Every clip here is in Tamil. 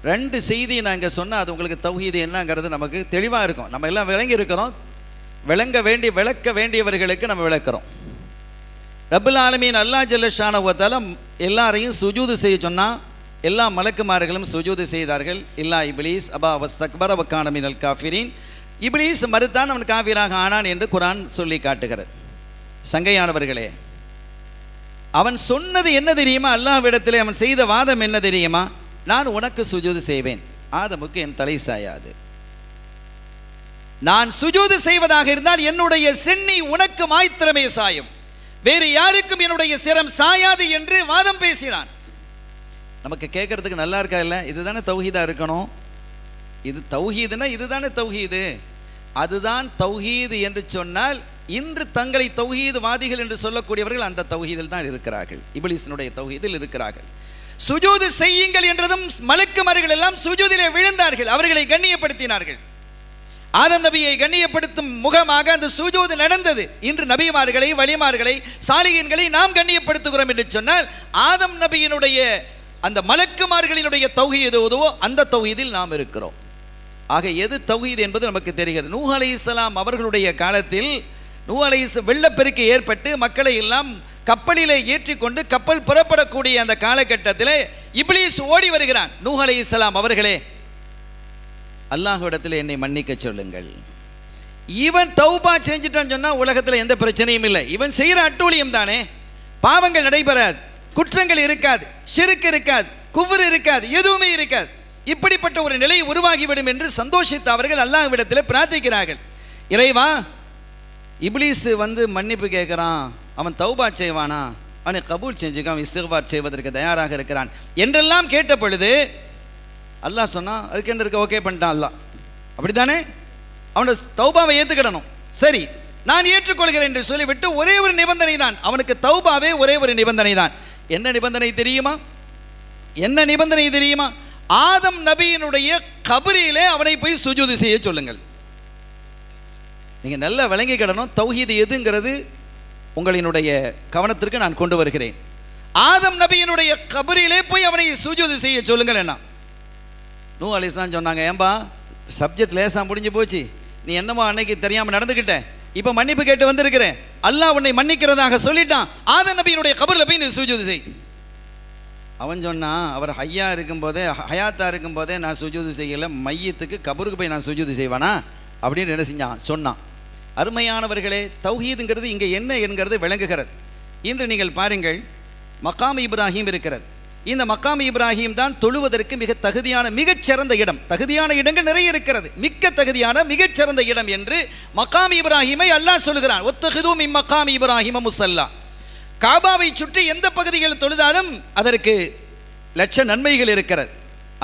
2 செய்தியை நாங்கள் சொன்னால் அது உங்களுக்கு தௌஹீது என்னங்கிறது நமக்கு தெளிவாக இருக்கும். நம்ம எல்லாம் விளங்கி இருக்கிறோம். விளக்க வேண்டியவர்களுக்கு நம்ம விளக்குறோம். ரப்புல் ஆலமீன் அல்லாஹ் ஜல்ல ஷானஹு வ தஆலா எல்லாரையும் சுஜூது செய்ய சொன்னால் எல்லா மலக்குமார்களும் சுஜூது செய்தார்கள். இல்லா இப்லீஸ் அபா வஸ்தக்பர வ கான மினல் காஃபிரீன். இப்லீஸ் மறுத்தான், அவன் காஃபிராக ஆனான் என்று குர்ஆன் சொல்லி காட்டுகிறது. சங்கையானவர்களே, அவன் சொன்னது என்ன தெரியுமா? அல்லாஹ்விடத்திலே அவன் செய்த வாதம் என்ன தெரியுமா? நான் உனக்கு சுஜூது செய்வேன், ஆதமுக்கு என் தலை சாயாது. நான் சுஜூது செய்வதாக இருந்தால் என்னுடைய சென்னி உனக்கு மாத்திரமே சாயும், வேறு யாருக்கும் என்னுடைய சிரம் சாயாது என்று வாதம் பேசினான். நமக்கு கேட்கறதுக்கு நல்லா இருக்கா? இல்லை, இதுதானே தௌஹீதா இருக்கணும். இது தௌஹீதுனா இதுதானே தௌஹீது. அதுதான் தௌஹீது என்று சொன்னால் இன்று தங்களை தௌஹீது வாதிகள் என்று சொல்லக்கூடியவர்கள் அந்த தௌஹீதில் தான் இருக்கிறார்கள், இப்லீஸினுடைய தௌஹீதில் இருக்கிறார்கள். சுஜூது செய்யுங்கள் என்றதும் மலக்குமார்கள் எல்லாம் சுஜூதிலே விழுந்தார்கள், அவர்களை கண்ணியப்படுத்தினார்கள். ஆதம் நபியை கண்ணியப்படுத்தும் முகமாக அந்த சுஜூது நடந்தது. இன்று நபிமார்களை, வலிமார்களை, சாலிஹீன்களை நாம் கண்ணியப்படுத்துகிறோம் என்று சொன்னால் ஆதம் நபியினுடைய அந்த மலக்குமார்களினுடைய தௌஹீது எதுவோ அந்த தௌஹீதில் நாம் இருக்கிறோம். ஆக எது தௌஹீது என்பது நமக்கு தெரிகிறது. நூஹ் அலைஹிஸ்ஸலாம் அவர்களுடைய காலத்தில் வெள்ளப்பெருக்கு ஏற்பட்டு மக்களை எல்லாம் கப்பலிலே ஏற்றிக்கொண்டு கப்பல் புறப்படக்கூடிய அந்த காலகட்டத்தில் இப்லீஸ் ஓடி வருகிறான். நூஹ் அலைஹிஸ்ஸலாம் அவர்களே, அல்லாஹ்விடத்தில் என்னை மன்னிக்க சொல்லுங்கள். இவன் தௌபா செஞ்சுட்டான்னு சொன்னா உலகத்தில் எந்த பிரச்சனையும் இல்லை. இவன் செய்கிற அட்டூழியம் தானே, பாவங்கள் நடைபெறாது, குற்றங்கள் இருக்காது, ஷிர்க் இருக்காது, குஃப்ர் இருக்காது, எதுவுமே இருக்காது. இப்படிப்பட்ட ஒரு நிலை உருவாகிவிடும் என்று சந்தோஷித்த அவர்கள் அல்லாஹ்விடத்தில் பிரார்த்திக்கிறார்கள். இறைவா, இப்லீஸ் மன்னிப்பு கேட்குறான், அவன் தௌபா செய்வானா? அவனை கபூல் செஞ்சுக்கான், இஸ்திக்பார் செய்வதற்கு தயாராக இருக்கிறான் என்றெல்லாம் கேட்ட பொழுது அல்லாஹ் சொன்னான், அதுக்கு என்ன இருக்க, ஓகே பண்ணிட்டான் அல்லாஹ். அப்படி தானே? அவனோட தௌபாவை ஏற்றுக்கிடணும். சரி, நான் ஏற்றுக்கொள்கிறேன் என்று சொல்லிவிட்டு ஒரே ஒரு நிபந்தனை தான், அவனுக்கு தௌபாவே ஒரே ஒரு நிபந்தனை தான். என்ன நிபந்தனை தெரியுமா? என்ன நிபந்தனை தெரியுமா? ஆதம் நபியினுடைய கபரிலே அவனை போய் சுஜூது செய்ய சொல்லுங்கள். நீங்கள் நல்லா விளங்கிக்கிடணும், தௌஹீது எதுங்கிறது உங்களினுடைய கவனத்திற்கு நான் கொண்டு வருகிறேன். ஆதம் நபியினுடைய கபரிலே போய் அவனை சுஜூது செய்ய சொல்லுங்கள். என்ன நூஹ் அலைஹிஸ்ஸலாம் சொன்னாங்க, ஏம்பா சப்ஜெக்ட் லேசாக முடிஞ்சு போச்சு, நீ என்னமோ அன்னைக்கு தெரியாமல் நடந்துக்கிட்ட, இப்போ மன்னிப்பு கேட்டு வந்திருக்கிறேன், அல்லாஹ் உன்னை மன்னிக்கிறதாக சொல்லிட்டான், ஆதம் நபியினுடைய கபரில் போய் நீ சுஜூது செய். அவன் சொன்னான், அவர் ஹையா இருக்கும்போதே, ஹயாத்தா இருக்கும்போதே நான் சுஜூது செய்யலை, மையத்துக்கு கபருக்கு போய் நான் சுஜூது செய்வானா அப்படின்னு என்ன செஞ்சான் சொன்னான். அருமையானவர்களே, தௌஹீதுங்கிறது இங்கே என்ன என்கிறது விளங்குகிறது. இன்று நீங்கள் பாருங்கள், மக்காம் இப்ராஹிம் இருக்கிறது. இந்த மக்காம் இப்ராஹிம் தான் தொழுவதற்கு மிக தகுதியான மிகச்சிறந்த இடம். தகுதியான இடங்கள் நிறைய இருக்கிறது, மிக்க தகுதியான மிகச்சிறந்த இடம் என்று மக்காம் இப்ராஹிமை அல்லாஹ் சொல்கிறான். ஒத்தஹிது மின் மக்காம் இப்ராஹிம முஸல்லா. காபாவை சுற்றி எந்த பகுதிகளில் தொழுதாலும் அதற்கு லட்ச நன்மைகள் இருக்கிறது.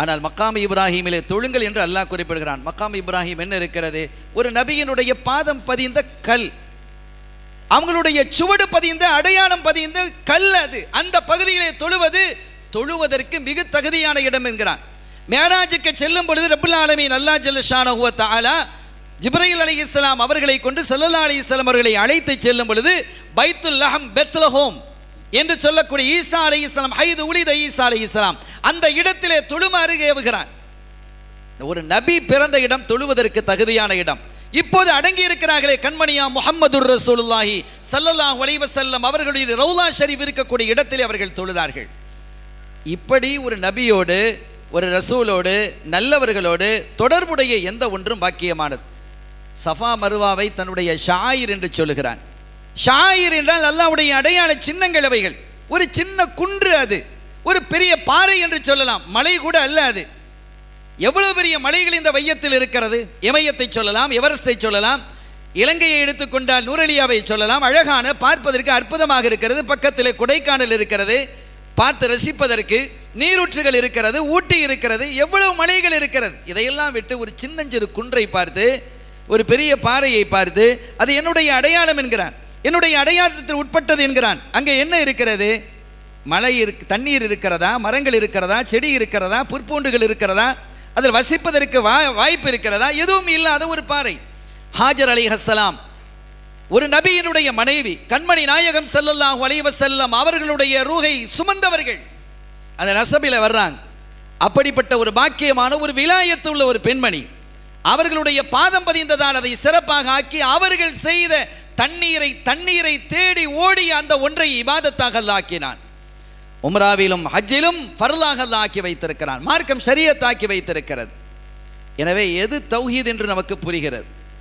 ஆனால் மக்காம் இப்ராஹிமிலே தொழுங்கள் என்று அல்லாஹ் குறிப்பிடுகிறான். மக்காம் இப்ராஹிம் என்ன இருக்கிறது? ஒரு நபியினுடைய பாதம் பதிந்த கல், அவங்களுடைய சுவடு பதிந்த அடையாளம் பதிந்த கல் அது. அந்த பகுதியிலே தொழுவதற்கு மிக தகுதியான இடம் என்கிறான். மேராஜுக்கு செல்லும் பொழுது ரப்புல் ஆலமீன் அல்லாஹ் ஜல்ல ஷானஹு வ தஆலா ஜிப்ரீல் அலைஹிஸ்ஸலாம் அவர்களை கொண்டு ஸல்லல்லாஹு அலைஹி வஸல்லம் அவர்களை அழைத்து செல்லும் பொழுது பைத்துல் லஹம் பெத்லஹோம் என்று சொல்லக்கூடிய ஈசா அலைஹிஸ்ஸலாம், ஹைது உலித ஈசா அலைஹிஸ்ஸலாம், அந்த இடத்திலே தொழுமாறு ஏவுகிறான். ஒரு நபி பிறந்த இடம், தொழுவதற்கு தகுதியான இடம். இப்போது அடங்கி இருக்கிறார்களே கண்மணியா முஹம்மதுர் ரசூலுல்லாஹி ஸல்லல்லாஹு அலைஹி வஸல்லம் அவர்களுடைய ரௌலா ஷரீஃப் இருக்கக்கூடிய இடத்திலே அவர்கள் தொழுதார்கள். இப்படி ஒரு நபியோடு, ஒரு ரசூலோடு, நல்லவர்களோடு தொடர்புடைய எந்த ஒன்றும் பாக்கியமானது. சஃபா மருவாவை தன்னுடைய ஷாயிர் என்று சொல்லுகிறான். ஷாயிர் என்றால் அல்லாஹ்வுடைய அடையாள சின்னங்கள் அவைகள். ஒரு சின்ன குன்று, அது ஒரு பெரிய பாறை என்று சொல்லலாம், மலை கூட அல்ல அது. எவ்வளவு பெரிய மலைகள் இந்த வையத்தில் இருக்கிறது. இமயத்தை சொல்லலாம், எவரெஸ்டை சொல்லலாம், இலங்கையை எடுத்துக்கொண்டால் நூரலியாவை சொல்லலாம். அழகான, பார்ப்பதற்கு அற்புதமாக இருக்கிறது. பக்கத்தில் கொடைக்கானல் இருக்கிறது, பார்த்து ரசிப்பதற்கு நீரூற்றுகள் இருக்கிறது, ஊட்டி இருக்கிறது, எவ்வளவு மலைகள் இருக்கிறது. இதையெல்லாம் விட்டு ஒரு சின்னஞ்சிறு குன்றை பார்த்து, ஒரு பெரிய பாறையை பார்த்து, அது என்னுடைய அடையாளம் என்கிறான், என்னுடைய அடையாளத்தில் உட்பட்டது என்கிறான். அங்கே என்ன இருக்கிறது? மலை தண்ணீர் இருக்கிறதா, மரங்கள் இருக்கிறதா, செடி இருக்கிறதா, புற்பூண்டுகள் இருக்கிறதா, அதில் வசிப்பதற்கு வாய்ப்பு இருக்கிறதா? எதுவும் இல்லாத ஒரு பாறை. ஹாஜர் அலைஹிஸ்ஸலாம் ஒரு நபியினுடைய மனைவி, கண்மணி நாயகம் ஸல்லல்லாஹு அலைஹி வஸல்லம் அவர்களுடைய ரூஹை சுமந்தவர்கள். அந்த நசபில வர்றாங்க. அப்படிப்பட்ட ஒரு பாக்கியமான ஒரு விலாயத்து உள்ள ஒரு பெண்மணி, அவர்களுடைய பாதம் பதிந்ததால் அதை சிறப்பாக ஆக்கி அவர்கள் செய்த தண்ணீரை தேடி ஓடி அந்த ஒன்றை இபாதத்தாக அல்லாஹ் ஆக்கினான். உம்ராவிலும் ஹஜ்ஜிலும் ஃபர்லாக அல்லாஹ் ஆக்கி வைத்திருக்கிறான். மார்க்கம் ஷரியத் ஆக்கி வைத்திருக்கிறது. எனவே எது தௌஹீத் என்று நமக்கு புரிகிறது.